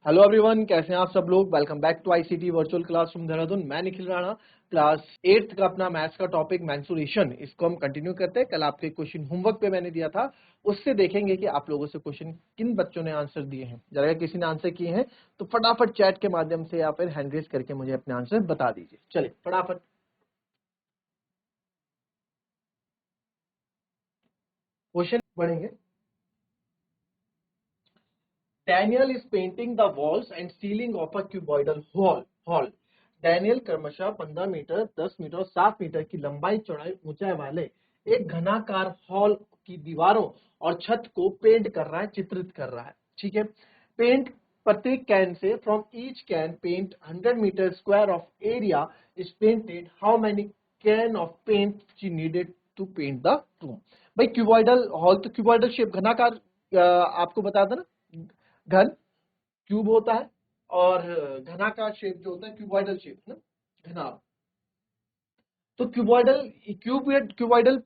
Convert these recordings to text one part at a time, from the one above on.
Hello everyone, कैसे हैं आप सब लोग। Welcome back to ICT virtual classroom Dehradun. मैं निखिल राणा। क्लास 8th का अपना मैथ्स का टॉपिक मेंसुरेशन, इसको हम कंटिन्यू करते हैं। कल आपके क्वेश्चन होमवर्क पे मैंने दिया था, उससे देखेंगे कि आप लोगों से क्वेश्चन किन बच्चों ने आंसर दिए हैं। जरा किसी ने आंसर किए हैं तो फटाफट चैट के माध्यम से या फिर हैंड रेज करके मुझे अपने आंसर बता दीजिए। चलिए फटाफट क्वेश्चन पढ़ेंगे। Daniel is painting the walls and ceiling of a cuboidal hall. Daniel क्रमशः 15 मीटर, 10 मीटर और 7 मीटर की लंबाई चौड़ाई ऊंचाई वाले एक घनाकार हॉल की दीवारों और छत को पेंट कर रहा है, चित्रित कर रहा है। ठीक है। पेंट प्रत्येक कैन से from each can paint 100 metre square of area is painted. How many can of paint she needed to paint the room. भाई क्यूबॉइडल हॉल, तो क्यूबॉइडल शेप घनाकार, आपको बता देना, घन क्यूब होता है और घनाकार शेप जो होता है क्यूबॉइडल शेप ना, घना। तो क्यूबॉइडल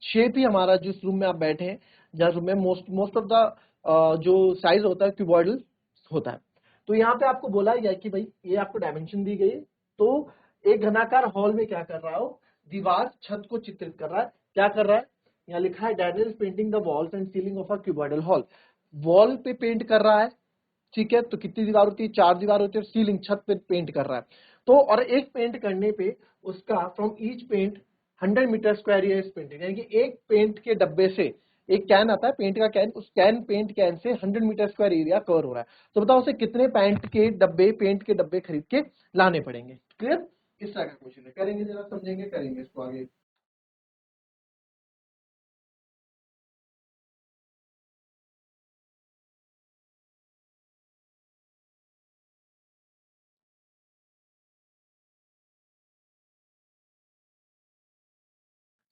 शेप ही हमारा जिस रूम में आप बैठे हैं, जहाँ रूम में मोस्ट ऑफ द जो साइज होता है क्यूबॉइडल होता है। तो यहाँ पे आपको बोला गया कि भाई ये आपको डायमेंशन दी गई है, तो एक घनाकार हॉल में क्या कर रहा हो, दीवार छत को चित्रित कर रहा है। क्या कर रहा है, यहाँ लिखा है Daniel painting the walls and ceiling of a cuboidal hall. Wall पे पेंट कर रहा है, ठीक है। तो कितनी दीवार होती है, 4 दीवार होती है। सीलिंग छत पे पेंट कर रहा है। तो और एक पेंट करने पे उसका from each paint 100 metre square is painted, यानी कि एक पेंट के डब्बे से, एक कैन आता है पेंट का कैन, उस paint can say 100 metre square area cover हो रहा है। तो बताओ उसे कितने पेंट के डब्बे खरीद के लाने पड़ेंगे। क्लियर, इस तरह का क्वेश्चन है। करेंगे, जरा समझेंगे, करेंगे इसको आगे।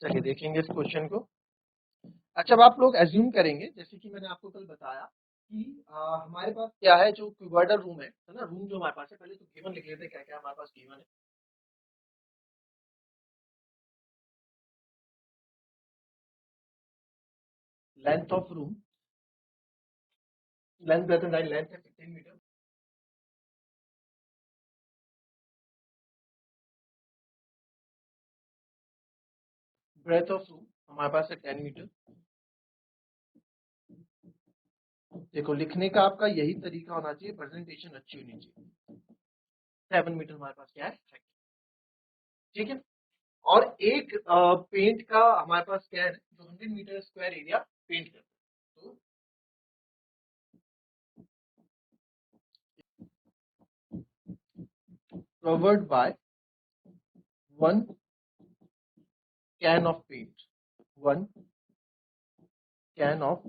चलिए देखेंगे इस क्वेश्चन को। अच्छा, अब आप लोग एज्यूम करेंगे, जैसे कि मैंने आपको कल बताया कि हमारे पास क्या है, जो क्यूबॉइडल रूम है ना, रूम जो हमारे पास है, पहले तो गिवन लिख लेते हैं क्या क्या हमारे पास गिवन है। Length of room, length breadth and height, length है 15 मीटर। ब्रेथ ऑफ रूम हमारे पास है 10 मीटर। देखो लिखने का आपका यही तरीका होना चाहिए, प्रेजेंटेशन अच्छी होनी चाहिए। 7 मीटर हमारे पास क्या है, ठीक है। और एक पेंट का हमारे पास क्या है, जो 100 मीटर स्क्वायर एरिया पेंट करता है। तो covered by 1 can of paint, 1 can of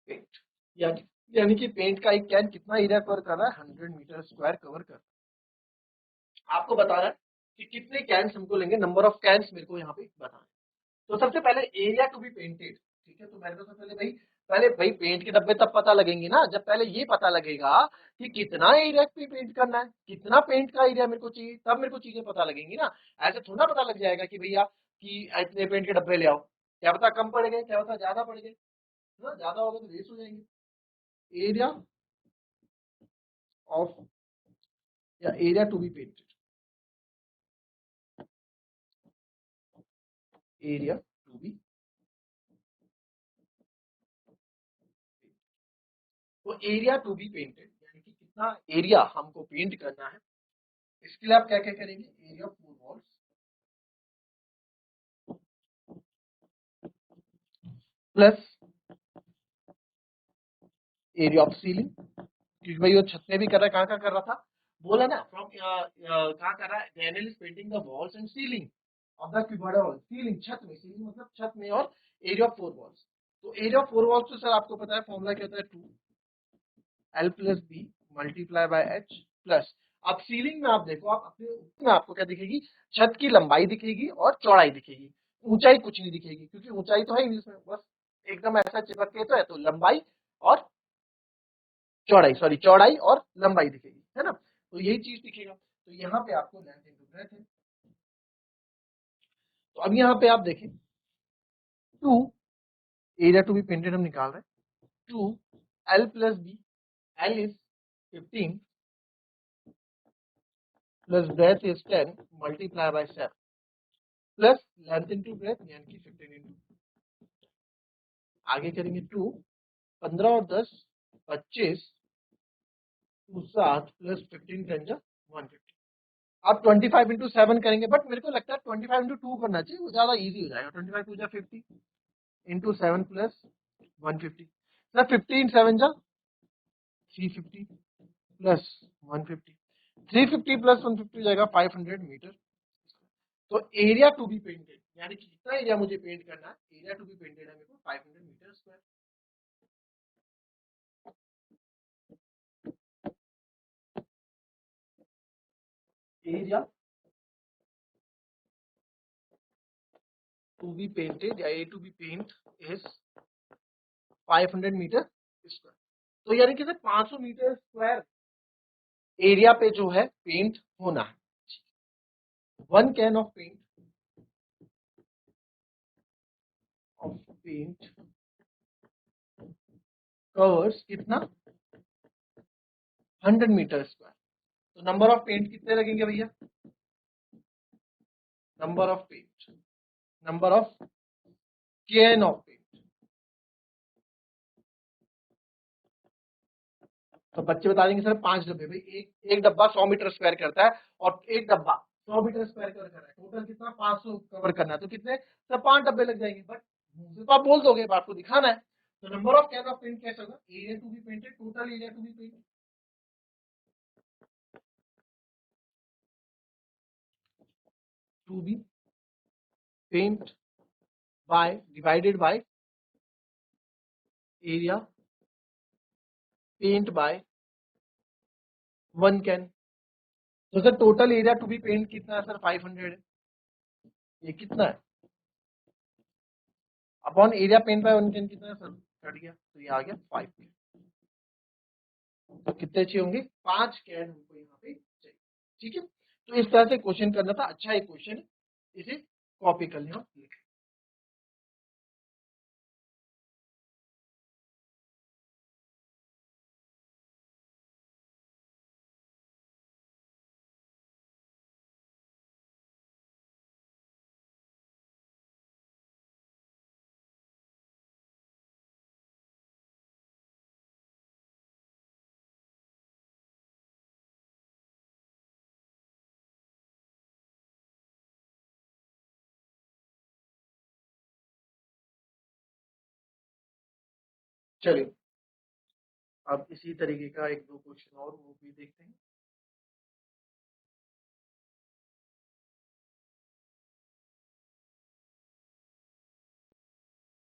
paint, यानी यानी कि पेंट का एक कैन कितना एरिया कवर कर रहा है, 100 मीटर स्क्वायर कवर कर रहा है। आपको बता रहा है कि कितने कैन्स हमको लेंगे, नंबर ऑफ कैन्स मेरे को यहाँ पे बताना है। तो सबसे पहले एरिया टू बी पेंटेड, ठीक है। तो मेरे को सबसे पहले भाई पेंट के डब्बे तब पता लगेंगे ना, जब पहले ये पता लगेगा कि कितना एरिया पे पेंट करना है, कितना पेंट का एरिया मेरे को चाहिए, तब मेरे को चीजें पता लगेंगी ना। ऐसे थोड़ा पता लग जाएगा कि भैया कि इतने पेंट के डब्बे ले आओ, क्या पता कम पड़ गए, क्या पता ज्यादा पड़ गए, है ना। ज्यादा होगा तो वेस्ट हो जाएंगे। एरिया ऑफ, या area to be painted, area to be, तो एरिया टू बी पेंटेड यानी कि कितना एरिया हमको पेंट करना है। इसके लिए आप क्या क्या करेंगे, area of four walls plus area of ceiling, क्योंकि भाई वो छत में भी कर रहा है, कहाँ कहाँ कर रहा था, बोला ना, फ्रॉम कहाँ कर रहा है, Daniel is painting the walls and ceiling of the cuboidal hall. Ceiling छत में, सीलिंग मतलब छत में, और एरिया ऑफ फोर वॉल्स। तो एरिया ऑफ फोर वॉल्स तो सर आपको पता है फॉर्मूला क्या होता है, 2 L plus B multiply by H plus. अब सीलिंग में आप देखो, आप अपने में आपको क्या दिखेगी, छत की लंबाई दिखेगी और चौड़ाई दिखेगी, ऊंचाई कुछ नहीं दिखेगी, क्योंकि ऊंचाई तो है ही नहीं इसमें, बस एकदम ऐसा चिपक के तो है। तो लंबाई और चौड़ाई, सॉरी चौड़ाई और लंबाई दिखेगी, है ना। तो यही चीज दिखेगा। तो यहाँ पे आपको लेंथ इंटू ब्रेथ है। तो अब यहाँ पे आप देखें, 2 एरिया टू बी पेंटेड हम निकाल रहे हैं, 2 L plus B. L is 15 plus breadth is 10 multiply by 7 plus length into breadth यानी कि 15 into आगे करेंगे 2 15 और 10 25 2 7 प्लस 15 10 150 आप 25 इंटू 7 करेंगे बट मेरे को लगता है 25 इंटू 2 करना चाहिए वो ज्यादा इजी हो जाएगा 25 टू जा 50 इंटू 7 प्लस 150 सर 15 7 जा 350 प्लस 150 350 प्लस 150 हो जाएगा 500 मीटर तो एरिया टू बी पेंटेड यानी कि कितना एरिया मुझे पेंट करना है एरिया टू बी पेंटेड है मेरे को 500 meter square area to be painted या a to be paint is 500 meter square तो यानी कि 500 मीटर स्क्वायर एरिया पे जो है पेंट होना है 1 कैन ऑफ पेंट कवर्स कितना 100 मीटर स्क्वायर तो नंबर ऑफ पेंट कितने लगेंगे भैया number of paint number of can of paint तो बच्चे बता देंगे सर 5 डब्बे भाई एक डब्बा 100 मीटर स्क्वायर करता है और एक डब्बा 100 मीटर स्क्वायर कवर कर रहा है टोटल कितना 500 कवर करना है तो कितने सर 5 डब्बे लग जाएंगे बट मुंह से तो आप बोल दोगे आपको दिखाना है तो number of can of paint कैसे होगा area to be painted total area to be painted to be paint by divided by area paint by 1 can तो sir total area to be paint कितना है सर 500 है ये कितना है upon area paint by 1 can कितना है sir cut गया तो ये आ गया 5 कैन तो कितने चाहिए होंगे 5 कैन हमको यहाँ पे चाहिए ठीक है तो इस तरह से क्वेश्चन करना था अच्छा एक क्वेश्चन है इसे कॉपी कर लेना चलिए अब इसी तरीके का एक दो क्वेश्चन और वो भी देखते हैं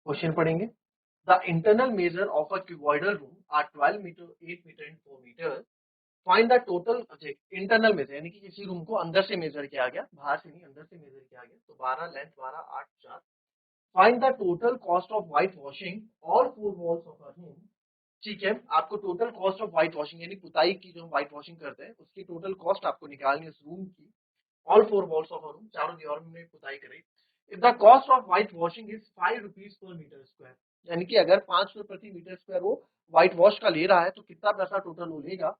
क्वेश्चन पढ़ेंगे the internal measure of a cuboidal room are 12 metre 8 metre and 4 metre find the total internal measure यानी कि किसी रूम को अंदर से मेजर किया गया बाहर से नहीं अंदर से मेजर किया गया तो 12 length 12 8 4 find the total cost of white washing all four walls of a room ठीक है आपको total cost of white washing यानी पुताई की जो हम व्हाइट वॉशिंग करते हैं उसकी टोटल कॉस्ट आपको निकालनी है उस रूम की all four walls of a room चारों दीवारों में पुताई करें if the cost of white washing is 5 rupees per metre square यानी कि अगर 5 रुपए प्रति मीटर स्क्वायर वो व्हाइट वॉश का ले रहा है तो कितना पैसा टोटल वो लेगा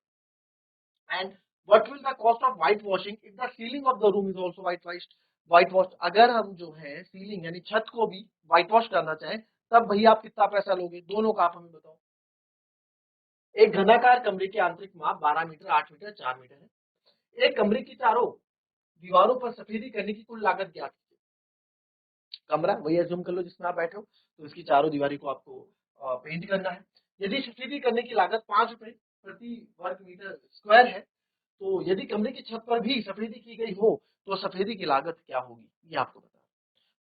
and what will the cost of white washing if the ceiling of the room is also white wash अगर हम जो है सीलिंग यानी छत को भी व्हाइट वॉश करना चाहें तब भैया आप कितना पैसा लोगे दोनों का आप हमें बताओ एक घनाकार कमरे की आंतरिक माप 12 मीटर 8 मीटर 4 मीटर है एक कमरे की चारों दीवारों पर सफेदी करने की कुल लागत क्या है कमरा वही एज्यूम कर लो जिसमें आप बैठे हो तो इसकी चारों दीवारी को आपको पेंट करना है यदि सफेदी करने की लागत 5 रुपए प्रति वर्ग मीटर स्क्वायर है तो यदि कमरे की छत पर भी सफेदी की गई हो तो सफेदी की लागत क्या होगी ये आपको बता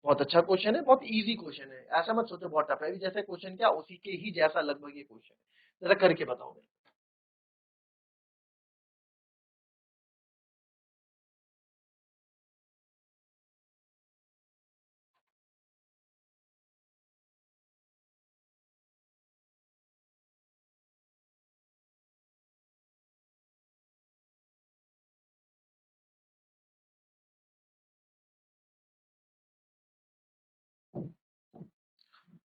बहुत अच्छा क्वेश्चन है बहुत इजी क्वेश्चन है ऐसा मत सोचो बहुत टफ है जैसे क्वेश्चन क्या उसी के ही जैसा लगभग ये क्वेश्चन है जरा करके बताओ मेरे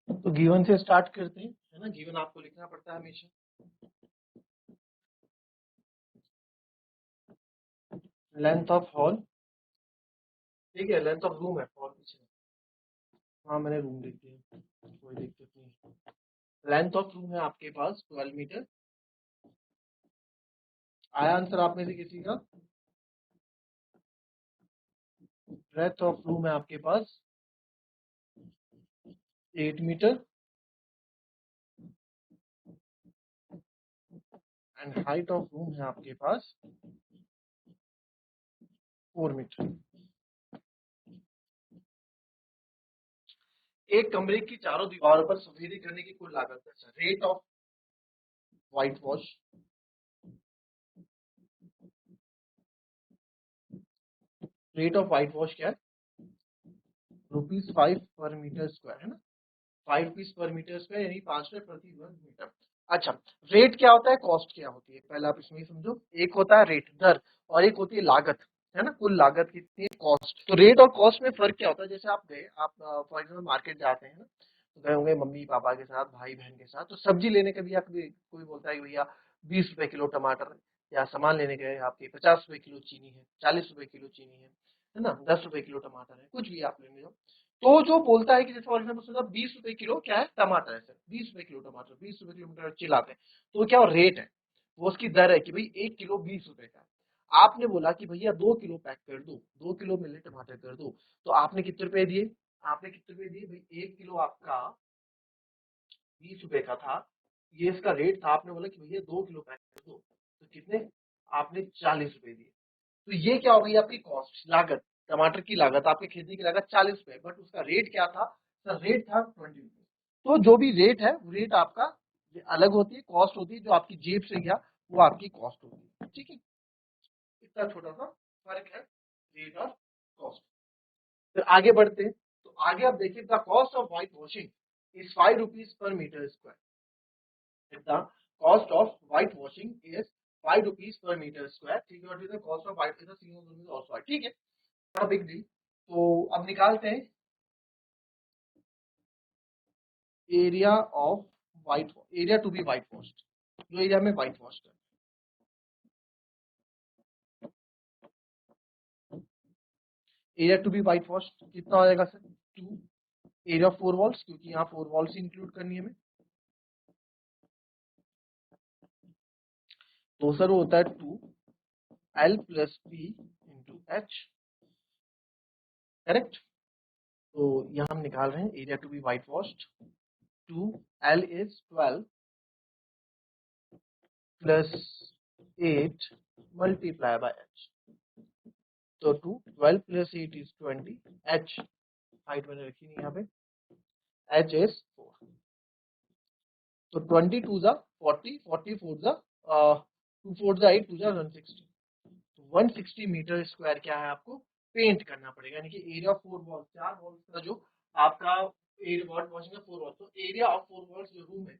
तो गिवन से स्टार्ट करते हैं है ना, गिवन आपको लिखना पड़ता है हमेशा। लेंथ ऑफ हॉल, ठीक है, लेंथ ऑफ रूम है, हॉल पीछे। हाँ मैंने रूम लिख दिया, कोई दिक्कत नहीं। लेंथ ऑफ रूम है आपके पास 12 मीटर। आया आंसर आप में से किसी का? ब्रेथ ऑफ रूम है आपके पास 8 metre and height of room है आपके पास 4 मीटर। एक कमरे की चारों दीवारों पर सफेदी करने की कुल लागत है। Rate of white wash, rate of white wash क्या है? ₹5 पर मीटर स्क्वायर, है ना, 5 रुपीज पर मीटर स्क्वायर, यानी 5 रुपए प्रति वर्ग मीटर। अच्छा, रेट क्या होता है, कॉस्ट क्या होती है, पहले आप इसमें समझो। एक होता है रेट, दर, और एक होती है लागत, है ना, कुल लागत कितनी है, कॉस्ट। तो रेट और कॉस्ट में फर्क क्या होता है? जैसे आप गए, आप फॉर एग्जाम्पल मार्केट जाते हैं ना, तो गए होंगे मम्मी पापा के साथ, भाई बहन के साथ, तो सब्जी लेने के भी आप, कोई बोलता है कि भैया 20 रुपए किलो टमाटर है, या सामान लेने गए आपके 50 रुपए किलो चीनी है, 40 रुपए किलो चीनी है ना, 10 रुपए किलो टमाटर है, कुछ भी आप लेने जाओ, तो जो बोलता है कि जैसे फॉर एग्जाम्पल सोचा 20 रुपए किलो क्या है, टमाटर है सर, 20 रुपए किलो टमाटर, 20 रुपए किलो टमाटर चिल्लाते हैं, तो क्या रेट है, वो उसकी दर है कि भाई 1 किलो 20 रुपए का। आपने बोला कि भैया 2 किलो पैक कर दो, 2 किलो मिले टमाटर कर दो, तो आपने कितने रुपए दिए? आपने कितने रुपए दिए भाई? 1 किलो आपका 20 रुपए का था, ये इसका रेट था, आपने बोला कि भैया 2 किलो पैक कर दो, तो कितने? आपने 40 रुपए दिए। तो ये क्या हो गई आपकी कॉस्ट, लागत, टमाटर की लागत, आपकी खेती की लागत 40 रुपए, बट उसका रेट क्या था सर? रेट था 20 रुपए। तो जो भी रेट है, रेट आपका अलग होती है, कॉस्ट होती है, जो आपकी जेब से गया वो आपकी कॉस्ट होती है, ठीक है। इतना छोटा सा फर्क है रेट और कॉस्ट। फिर आगे बढ़ते हैं, तो आगे आप देखिए, the cost of white washing is 5 rupees per metre square. The cost of whitewashing is 5 rupees per meter square. ठीक है, what is the cost of white? The ceiling room is also white. ठीक है, not a big deal. तो अब निकालते हैं area of white, area to be white washed, जो area में व्हाइट वॉश्ड है। Area to be white washed कितना हो जाएगा सर? 2 एरिया ऑफ 4 वॉल्स, क्योंकि यहाँ 4 वॉल्स इंक्लूड करनी है हमें, तो सर वो होता है 2L plus P into H, correct. तो यहाँ हम निकाल रहे हैं area to be white washed, 2L is 12 plus 8 multiply by h, तो 12 plus 8 is 20, h हाइट मैंने रखी नहीं यहाँ पे, h is 4, तो 22 जा 40, 44 जा 2 4 जा 8, 2 जा 160, तो 160 मीटर स्क्वायर क्या है आपको पेंट करना पड़ेगा, यानी कि एरिया ऑफ 4 वॉल्स, 4 वॉल्स का जो आपका एरिया वॉट वॉशिंग का 4 वॉल्स, तो एरिया ऑफ 4 वॉल्स जो रूम है,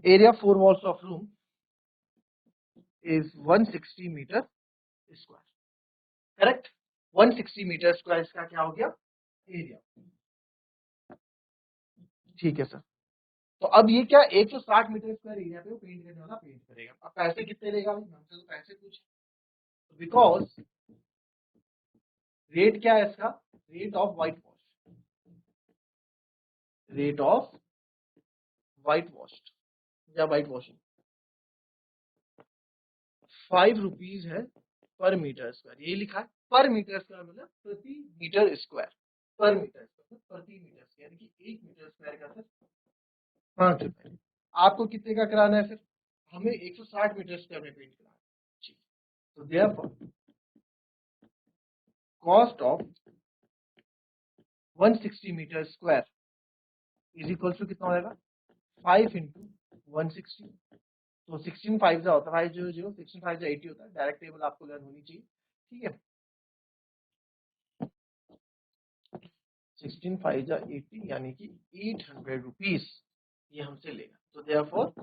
area 4 walls of room is 160 metre square, correct. 160 metre square इसका क्या हो गया एरिया, ठीक है सर। तो अब ये क्या 160 मीटर स्क्वायर एरिया पे वो पेंट करने वाला पेंट करेगा। अब पैसे कितने लेगा भाई, हमसे तो पैसे पूछे, बिकॉज रेट क्या है इसका, rate of white wash, rate of white wash या व्हाइट वॉशिंग 5 रुपीज है पर मीटर स्क्वायर, ये लिखा है पर मीटर स्क्वायर, मतलब प्रति मीटर स्क्वायर, पर मीटर स्क्वायर प्रति मीटर स्क्वायर, यानी कि 1 मीटर स्क्वायर का सर 5 रुपए। आपको कितने का कराना है सर? हमें 160 मीटर स्क्वायर में पेंट कराना है, ठीक। तो therefore cost of 160 metre square is equal to कितना हो जाएगा 5 इंटू 160, तो 16 5 जा होता है 500, 16 5 जा 80 होता है, डायरेक्ट टेबल आपको लर्न होनी चाहिए, ठीक है। 16 5 जा 80 यानी कि 800 रुपीज ये हमसे लेगा। तो therefore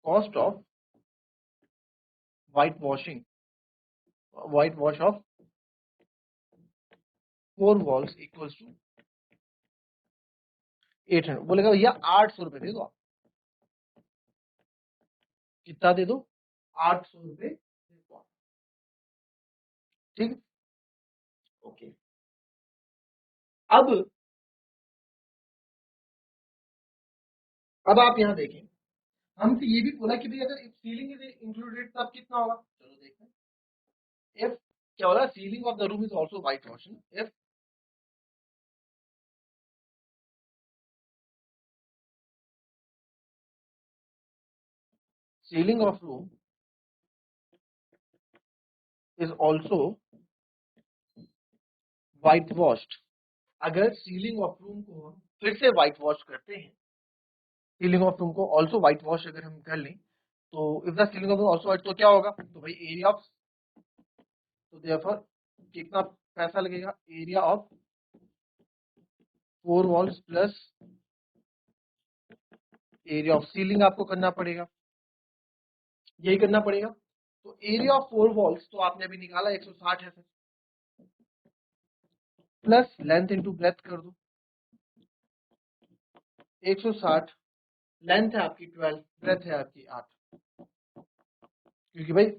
cost of white wash of 4 walls equals to 800। बोलेगा भैया 800 रुपए दे दो आप। कितना दे दो? 800 रुपए दे दो आप। ठीक है, ओके। अब आप यहाँ देखें, हमसे ये भी बोला कि भाई अगर सीलिंग इज इंक्लूडेड तब कितना होगा। चलो देखते हैं। इफ क्या बोला, ceiling of the room is also white wash. If ceiling of room is also white washed, अगर सीलिंग ऑफ रूम को हम फिर से व्हाइट वॉश करते हैं, सीलिंग ऑफ रूम को ऑल्सो व्हाइट वॉश अगर हम कर लें, तो if the ceiling of room also white, तो क्या होगा, तो भाई एरिया ऑफ, तो देयरफॉर कितना पैसा लगेगा, area of 4 walls plus area of ceiling आपको करना पड़ेगा, यही करना पड़ेगा। तो एरिया ऑफ 4 वॉल्स तो आपने अभी निकाला 160 है sir, plus length into breadth कर दो 160, लेंथ है आपकी 12, ब्रेथ है आपकी 8, क्योंकि भाई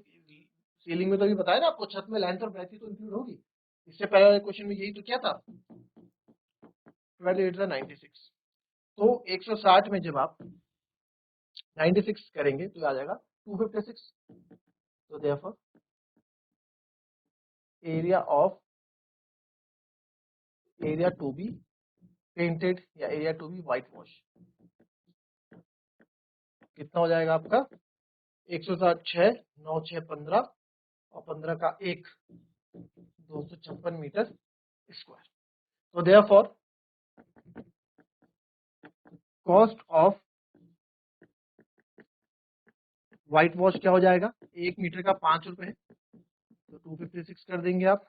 सीलिंग में तो अभी बताया ना आपको, छत में लेंथ और ब्रेथ ही तो इंक्लूड होगी। इससे पहले वाले क्वेश्चन में यही तो क्या था, 12 8 96। तो 160 में जब आप 96 करेंगे तो आ जाएगा 256। तो therefore area to be painted या area to be white wash कितना हो जाएगा आपका, 160 6 9 6 15 और 15 का 1 256 मीटर स्क्वायर। तो therefore cost of white wash क्या हो जाएगा, 1 मीटर का 5 रुपए है, तो 256 कर देंगे आप,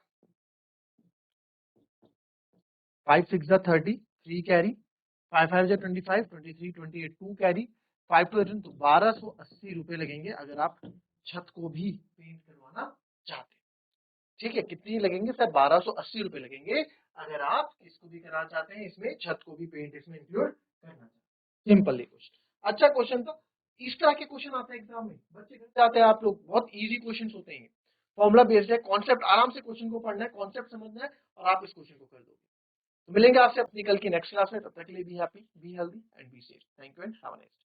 5 6 30, 3 कैरी, 5 5 25, 23 28 2 कैरी, 5 to 18, तो 1280 रुपए लगेंगे अगर आप छत को भी पेंट करवाना चाहते हैं। ठीक है, कितनी लगेंगे सर, 1280 रुपए लगेंगे अगर आप इसको भी कराना चाहते हैं, इसमें छत को भी पेंट इसमें इंक्लूड करना चाहते हैं। सिंपल क्वेश्चन, अच्छा क्वेश्चन था। इस तरह के क्वेश्चन आते हैं एग्जाम में, बच्चे घर जाते हैं, आप लोग बहुत इजी क्वेश्चन होते हैं, फॉर्मुला बेस्ड है, कॉन्सेप्ट आराम से क्वेश्चन को पढ़ना है, कॉन्सेप्ट समझना है और आप इस क्वेश्चन को कर दोगे। तो मिलेंगे आपसे अपनी कल की नेक्स्ट क्लास में, तब तक के लिए be happy, be healthy and be safe. Thank you and have a nice day.